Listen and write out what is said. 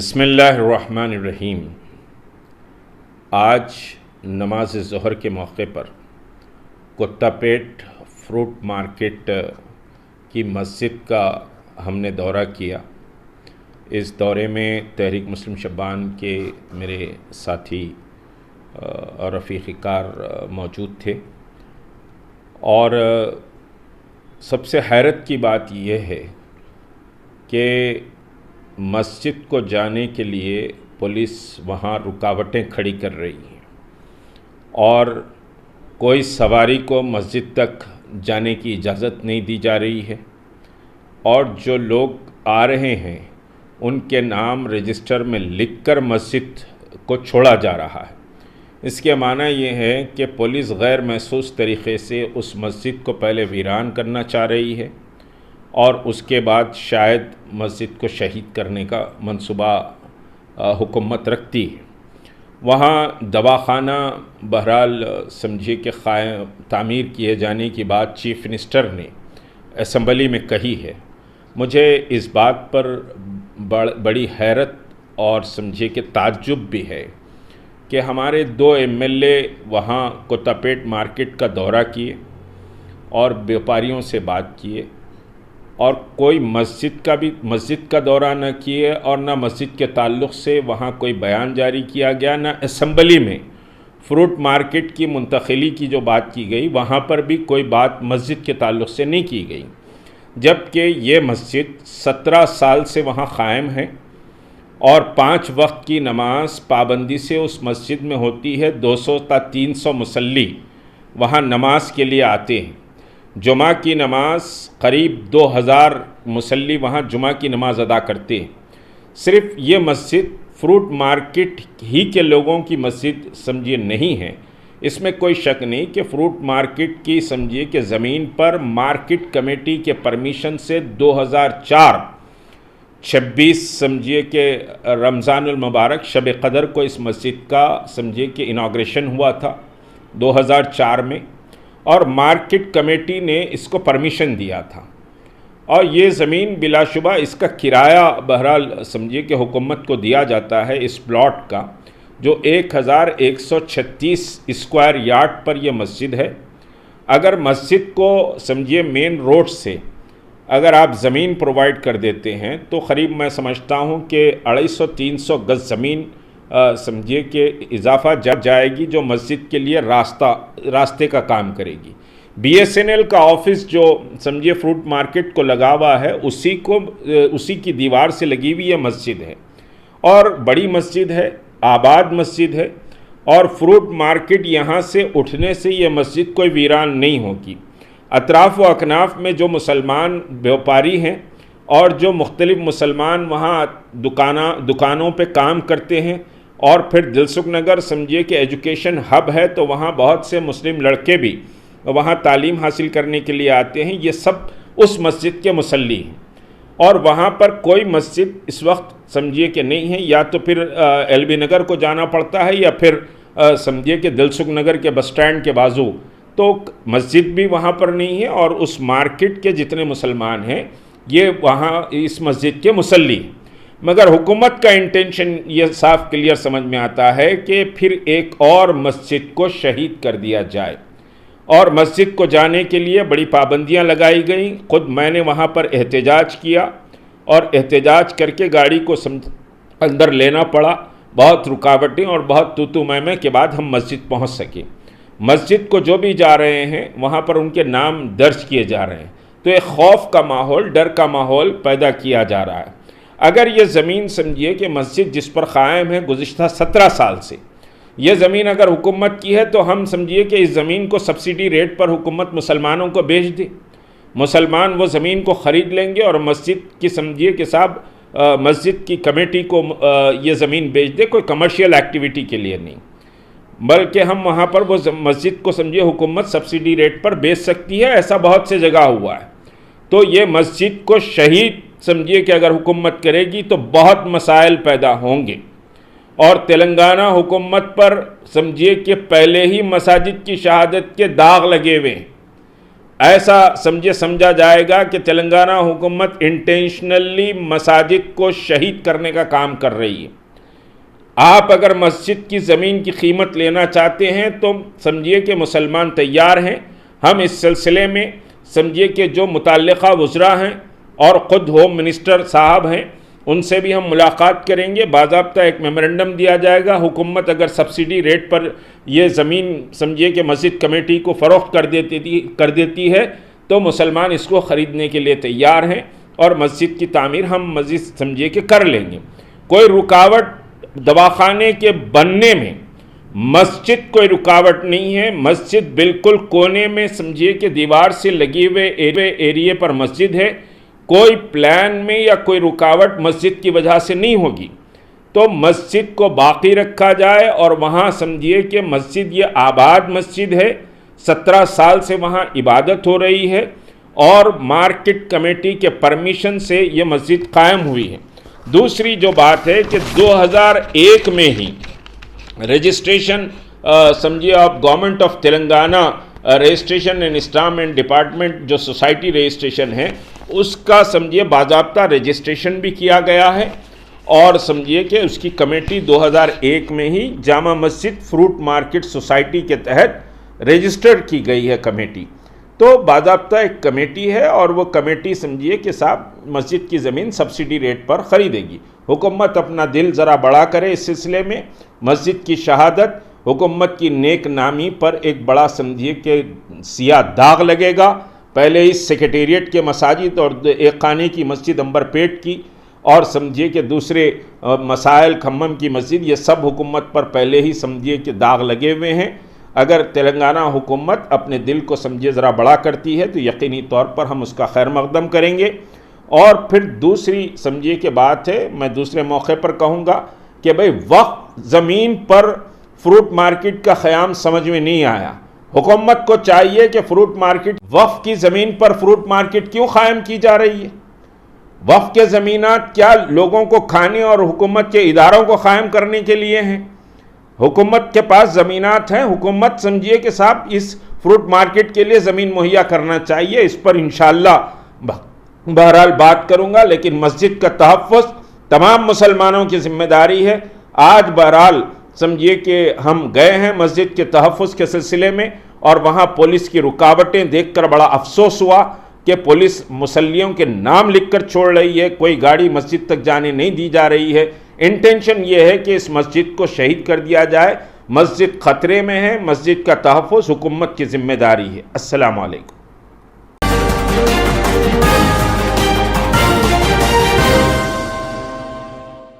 بسم اللہ الرحمن الرحیم۔ آج نماز ظہر کے موقع پر کتا پیٹ فروٹ مارکیٹ کی مسجد کا ہم نے دورہ کیا۔ اس دورے میں تحریک مسلم شبان کے میرے ساتھی اور رفیق کار موجود تھے، اور سب سے حیرت کی بات یہ ہے کہ مسجد کو جانے کے لیے پولیس وہاں رکاوٹیں کھڑی کر رہی ہے، اور کوئی سواری کو مسجد تک جانے کی اجازت نہیں دی جا رہی ہے، اور جو لوگ آ رہے ہیں ان کے نام رجسٹر میں لکھ کر مسجد کو چھوڑا جا رہا ہے۔ اس کے معنی یہ ہے کہ پولیس غیر محسوس طریقے سے اس مسجد کو پہلے ویران کرنا چاہ رہی ہے، اور اس کے بعد شاید مسجد کو شہید کرنے کا منصوبہ حکومت رکھتی ہے۔ وہاں دواخانہ بہرحال سمجھے کہ تعمیر کیے جانے کی بات چیف منسٹر نے اسمبلی میں کہی ہے۔ مجھے اس بات پر بڑی حیرت اور سمجھے کہ تعجب بھی ہے کہ ہمارے 2 MLA وہاں کتا پیٹ مارکیٹ کا دورہ کیے اور بیوپاریوں سے بات کیے، اور کوئی مسجد کا دورہ نہ کیے، اور نہ مسجد کے تعلق سے وہاں کوئی بیان جاری کیا گیا، نہ اسمبلی میں فروٹ مارکیٹ کی منتقلی کی جو بات کی گئی وہاں پر بھی کوئی بات مسجد کے تعلق سے نہیں کی گئی، جبکہ یہ مسجد 17 سال سے وہاں قائم ہے، اور 5 وقت کی نماز پابندی سے اس مسجد میں ہوتی ہے۔ 200 تا 300 مصلی وہاں نماز کے لیے آتے ہیں۔ جمعہ کی نماز قریب 2000 مصلی وہاں جمعہ کی نماز ادا کرتے ہیں۔ صرف یہ مسجد فروٹ مارکیٹ ہی کے لوگوں کی مسجد سمجھیے نہیں ہے، اس میں کوئی شک نہیں کہ فروٹ مارکیٹ کی سمجھیے کہ زمین پر مارکیٹ کمیٹی کے پرمیشن سے 2004 26 سمجھیے کہ رمضان المبارک شب قدر کو اس مسجد کا سمجھیے کہ اناگریشن ہوا تھا 2004 میں، اور مارکیٹ کمیٹی نے اس کو پرمیشن دیا تھا، اور یہ زمین بلا شبہ اس کا کرایہ بہرحال سمجھیے کہ حکومت کو دیا جاتا ہے اس پلاٹ کا، جو 1136 اسکوائر یارڈ پر یہ مسجد ہے۔ اگر مسجد کو سمجھیے مین روڈ سے اگر آپ زمین پرووائڈ کر دیتے ہیں تو قریب میں سمجھتا ہوں کہ 250-300 گز زمین سمجھیے کہ اضافہ جائے گی، جو مسجد کے لیے راستے کا کام کرے گی۔ BSNL کا آفس جو سمجھیے فروٹ مارکیٹ کو لگا ہوا ہے، اسی کی دیوار سے لگی ہوئی یہ مسجد ہے، اور بڑی مسجد ہے، آباد مسجد ہے، اور فروٹ مارکیٹ یہاں سے اٹھنے سے یہ مسجد کوئی ویران نہیں ہوگی۔ اطراف و اکناف میں جو مسلمان بیوپاری ہیں اور جو مختلف مسلمان وہاں دکانوں پہ کام کرتے ہیں، اور پھر دلسکھ نگر سمجھیے کہ ایجوکیشن ہب ہے، تو وہاں بہت سے مسلم لڑکے بھی وہاں تعلیم حاصل کرنے کے لیے آتے ہیں، یہ سب اس مسجد کے مصلی ہیں، اور وہاں پر کوئی مسجد اس وقت سمجھیے کہ نہیں ہے، یا تو پھر LB نگر کو جانا پڑتا ہے، یا پھر سمجھیے کہ دلسکھ نگر کے بس سٹینڈ کے بازو، تو مسجد بھی وہاں پر نہیں ہے، اور اس مارکیٹ کے جتنے مسلمان ہیں یہ وہاں اس مسجد کے مصلی ہیں۔ مگر حکومت کا انٹینشن یہ صاف کلیئر سمجھ میں آتا ہے کہ پھر ایک اور مسجد کو شہید کر دیا جائے، اور مسجد کو جانے کے لیے بڑی پابندیاں لگائی گئیں۔ خود میں نے وہاں پر احتجاج کیا، اور احتجاج کر کے گاڑی کو اندر لینا پڑا، بہت رکاوٹیں اور بہت تو میں کے بعد ہم مسجد پہنچ سکے۔ مسجد کو جو بھی جا رہے ہیں وہاں پر ان کے نام درج کیے جا رہے ہیں، تو ایک خوف کا ماحول، ڈر کا ماحول پیدا کیا جا رہا ہے۔ اگر یہ زمین سمجھیے کہ مسجد جس پر قائم ہے گزشتہ 17 سال سے، یہ زمین اگر حکومت کی ہے، تو ہم سمجھیے کہ اس زمین کو سبسڈی ریٹ پر حکومت مسلمانوں کو بیچ دے، مسلمان وہ زمین کو خرید لیں گے، اور مسجد کی سمجھیے کہ صاحب مسجد کی کمیٹی کو یہ زمین بیچ دے، کوئی کمرشل ایکٹیویٹی کے لیے نہیں، بلکہ ہم وہاں پر وہ مسجد کو سمجھیے حکومت سبسڈی ریٹ پر بیچ سکتی ہے، ایسا بہت سے جگہ ہوا ہے۔ تو یہ مسجد کو شہید سمجھیے کہ اگر حکومت کرے گی تو بہت مسائل پیدا ہوں گے، اور تلنگانہ حکومت پر سمجھیے کہ پہلے ہی مساجد کی شہادت کے داغ لگے ہوئے ہیں، ایسا سمجھا جائے گا کہ تلنگانہ حکومت انٹینشنلی مساجد کو شہید کرنے کا کام کر رہی ہے۔ آپ اگر مسجد کی زمین کی قیمت لینا چاہتے ہیں تو سمجھیے کہ مسلمان تیار ہیں۔ ہم اس سلسلے میں سمجھیے کہ جو متعلقہ وزراء ہیں اور خود ہوم منسٹر صاحب ہیں ان سے بھی ہم ملاقات کریں گے، باضابطہ ایک میمورنڈم دیا جائے گا۔ حکومت اگر سبسڈی ریٹ پر یہ زمین سمجھیے کہ مسجد کمیٹی کو فروخت کر دیتی ہے تو مسلمان اس کو خریدنے کے لیے تیار ہیں اور مسجد کی تعمیر ہم مزید سمجھیے کہ کر لیں گے۔ کوئی رکاوٹ دواخانے کے بننے میں مسجد کوئی رکاوٹ نہیں ہے۔ مسجد بالکل کونے میں سمجھیے کہ دیوار سے لگے ہوئے ایریے پر مسجد ہے۔ کوئی پلان میں یا کوئی رکاوٹ مسجد کی وجہ سے نہیں ہوگی، تو مسجد کو باقی رکھا جائے اور وہاں سمجھیے کہ مسجد یہ آباد مسجد ہے، 17 سال سے وہاں عبادت ہو رہی ہے اور مارکیٹ کمیٹی کے پرمیشن سے یہ مسجد قائم ہوئی ہے۔ دوسری جو بات ہے کہ 2001 میں ہی رجسٹریشن سمجھیے آپ government of Telangana registration and installment department جو سوسائٹی رجسٹریشن ہے اس کا سمجھیے باضابطہ رجسٹریشن بھی کیا گیا ہے اور سمجھیے کہ اس کی کمیٹی 2001 میں ہی Jama Masjid fruit market society کے تحت رجسٹر کی گئی ہے کمیٹی۔ تو باضابطہ ایک کمیٹی ہے اور وہ کمیٹی سمجھیے کہ صاحب مسجد کی زمین سبسڈی ریٹ پر خریدے گی۔ حکومت اپنا دل ذرا بڑا کرے اس سلسلے میں۔ مسجد کی شہادت حکومت کی نیک نامی پر ایک بڑا سمجھیے کہ سیاہ داغ لگے گا۔ پہلے اس سیکریٹریٹ کے مساجد اور ایک خانے کی مسجد امبرپیٹ کی اور سمجھیے کہ دوسرے مسائل کھمم کی مسجد، یہ سب حکومت پر پہلے ہی سمجھیے کہ داغ لگے ہوئے ہیں۔ اگر تلنگانہ حکومت اپنے دل کو سمجھے ذرا بڑا کرتی ہے تو یقینی طور پر ہم اس کا خیر مقدم کریں گے۔ اور پھر دوسری سمجھیے کہ بات ہے، میں دوسرے موقع پر کہوں گا کہ بھئی وقف زمین پر فروٹ مارکیٹ کا قیام سمجھ میں نہیں آیا۔ حکومت کو چاہیے کہ فروٹ مارکیٹ وقف کی زمین پر فروٹ مارکیٹ کیوں قائم کی جا رہی ہے؟ وقف کے زمینات کیا لوگوں کو کھانے اور حکومت کے اداروں کو قائم کرنے کے لیے ہیں؟ حکومت کے پاس زمینات ہیں، حکومت سمجھیے کہ صاحب اس فروٹ مارکیٹ کے لیے زمین مہیا کرنا چاہیے۔ اس پر انشاءاللہ بہرحال بات کروں گا، لیکن مسجد کا تحفظ تمام مسلمانوں کی ذمہ داری ہے۔ آج بہرحال سمجھیے کہ ہم گئے ہیں مسجد کے تحفظ کے سلسلے میں اور وہاں پولیس کی رکاوٹیں دیکھ کر بڑا افسوس ہوا کہ پولیس مصلیوں کے نام لکھ کر چھوڑ رہی ہے، کوئی گاڑی مسجد تک جانے نہیں دی جا رہی ہے۔ انٹینشن یہ ہے کہ اس مسجد کو شہید کر دیا جائے۔ مسجد خطرے میں ہے، مسجد کا تحفظ حکومت کی ذمہ داری ہے۔ السلام علیکم۔